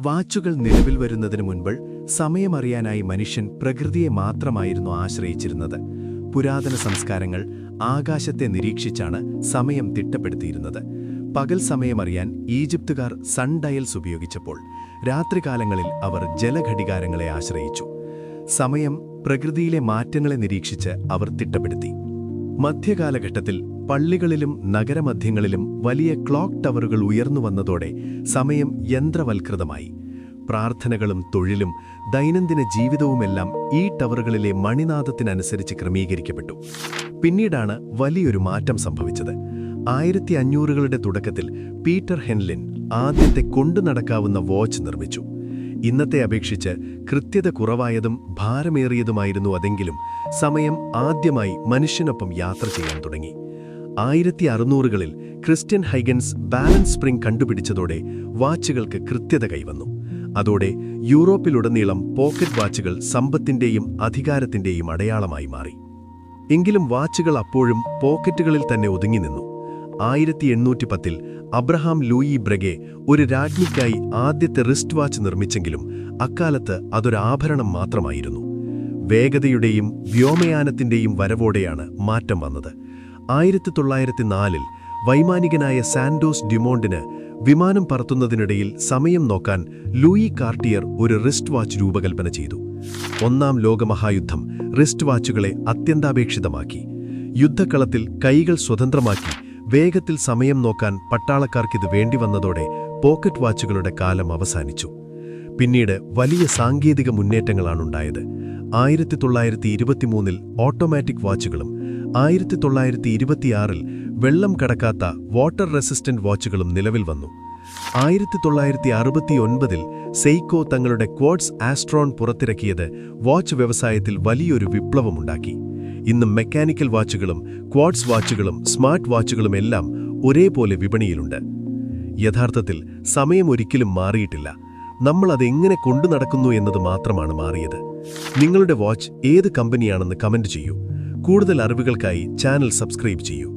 വാച്ചുകൾ നിലവിൽ വരുന്നതിനു മുൻപ് സമയമറിയാനായി മനുഷ്യൻ പ്രകൃതിയെ മാത്രമായിരുന്നു ആശ്രയിച്ചിരുന്നത്. പുരാതന സംസ്കാരങ്ങൾ ആകാശത്തെ നിരീക്ഷിച്ചാണ് സമയം തിട്ടപ്പെടുത്തിയിരുന്നത്. പകൽ സമയമറിയാൻ ഈജിപ്തുകാർ സൺഡയൽസ് ഉപയോഗിച്ചപ്പോൾ രാത്രികാലങ്ങളിൽ അവർ ജലഘടികാരങ്ങളെ ആശ്രയിച്ചു. സമയം പ്രകൃതിയിലെ മാറ്റങ്ങളെ നിരീക്ഷിച്ച് അവർ തിട്ടപ്പെടുത്തി. മധ്യകാലഘട്ടത്തിൽ പള്ളികളിലും നഗരമധ്യങ്ങളിലും വലിയ ക്ലോക്ക് ടവറുകൾ ഉയർന്നുവന്നതോടെ സമയം യന്ത്രവൽകൃതമായി. പ്രാർത്ഥനകളും തൊഴിലും ദൈനംദിന ജീവിതവുമെല്ലാം ഈ ടവറുകളിലെ മണിനാദത്തിനനുസരിച്ച് ക്രമീകരിക്കപ്പെട്ടു. പിന്നീടാണ് വലിയൊരു മാറ്റം സംഭവിച്ചത്. 1500കളുടെ തുടക്കത്തിൽ പീറ്റർ ഹെൻലിൻ ആദ്യത്തെ കൊണ്ടുനടക്കാവുന്ന വാച്ച് നിർമ്മിച്ചു. ഇന്നത്തെ അപേക്ഷിച്ച് കൃത്യത കുറവായതും ഭാരമേറിയതുമായിരുന്നു അതെങ്കിലും സമയം ആദ്യമായി മനുഷ്യനൊപ്പം യാത്ര ചെയ്യാൻ തുടങ്ങി. 1600കളിൽ ക്രിസ്റ്റ്യൻ ഹൈഗൻസ് ബാലൻസ് സ്പ്രിംഗ് കണ്ടുപിടിച്ചതോടെ വാച്ചുകൾക്ക് കൃത്യത കൈവന്നു. അതോടെ യൂറോപ്പിലുടനീളം പോക്കറ്റ് വാച്ചുകൾ സമ്പത്തിന്റെയും അധികാരത്തിന്റെയും അടയാളമായി മാറി. എങ്കിലും വാച്ചുകൾ അപ്പോഴും പോക്കറ്റുകളിൽ തന്നെ ഒതുങ്ങി നിന്നു. 1810-ൽ അബ്രഹാം ലൂയി ബ്രെഗെ ഒരു രാജ്ഞിക്കായി ആദ്യത്തെ റിസ്റ്റ് വാച്ച് നിർമ്മിച്ചെങ്കിലും അക്കാലത്ത് അതൊരു ആഭരണം മാത്രമായിരുന്നു. വേഗതയുടെയും വ്യോമയാനത്തിന്റെയും വരവോടെയാണ് മാറ്റം വന്നത്. 1904-ൽ വൈമാനികനായ സാന്റോസ് ഡ്യുമോണ്ടിന് വിമാനം പറത്തുന്നതിനിടയിൽ സമയം നോക്കാൻ ലൂയി കാർട്ടിയർ ഒരു റിസ്റ്റ് വാച്ച് രൂപകൽപ്പന ചെയ്തു. ഒന്നാം ലോകമഹായുദ്ധം റിസ്റ്റ് വാച്ചുകളെ അത്യന്താപേക്ഷിതമാക്കി. യുദ്ധക്കളത്തിൽ കൈകൾ സ്വതന്ത്രമാക്കി വേഗത്തിൽ സമയം നോക്കാൻ പട്ടാളക്കാർക്കിത് വേണ്ടിവന്നതോടെ പോക്കറ്റ് വാച്ചുകളുടെ കാലം അവസാനിച്ചു. പിന്നീട് വലിയ സാങ്കേതിക മുന്നേറ്റങ്ങളാണുണ്ടായത്. 1923-ൽ ഓട്ടോമാറ്റിക് വാച്ചുകളും 1926-ൽ വെള്ളം കടക്കാത്ത വാട്ടർ റെസിസ്റ്റന്റ് വാച്ചുകളും നിലവിൽ വന്നു. 1969-ൽ സെയ്ക്കോ തങ്ങളുടെ ക്വാർട്സ് ആസ്ട്രോൺ പുറത്തിറക്കിയത് വാച്ച് വ്യവസായത്തിൽ വലിയൊരു വിപ്ലവമുണ്ടാക്കി. ഇന്ന് മെക്കാനിക്കൽ വാച്ചുകളും ക്വാർട്സ് വാച്ചുകളും സ്മാർട്ട് വാച്ചുകളുമെല്ലാം ഒരേപോലെ വിപണിയിലുണ്ട്. യഥാർത്ഥത്തിൽ സമയം ഒരിക്കലും മാറിയിട്ടില്ല. നമ്മൾ അതെങ്ങനെ കൊണ്ടുനടക്കുന്നു എന്നത് മാത്രമാണ് മാറിയത്. നിങ്ങളുടെ വാച്ച് ഏത് കമ്പനിയാണെന്ന് കമന്റ് ചെയ്യൂ. കൂടുതൽ അറിവുകൾക്കായി ചാനൽ സബ്സ്ക്രൈബ് ചെയ്യൂ.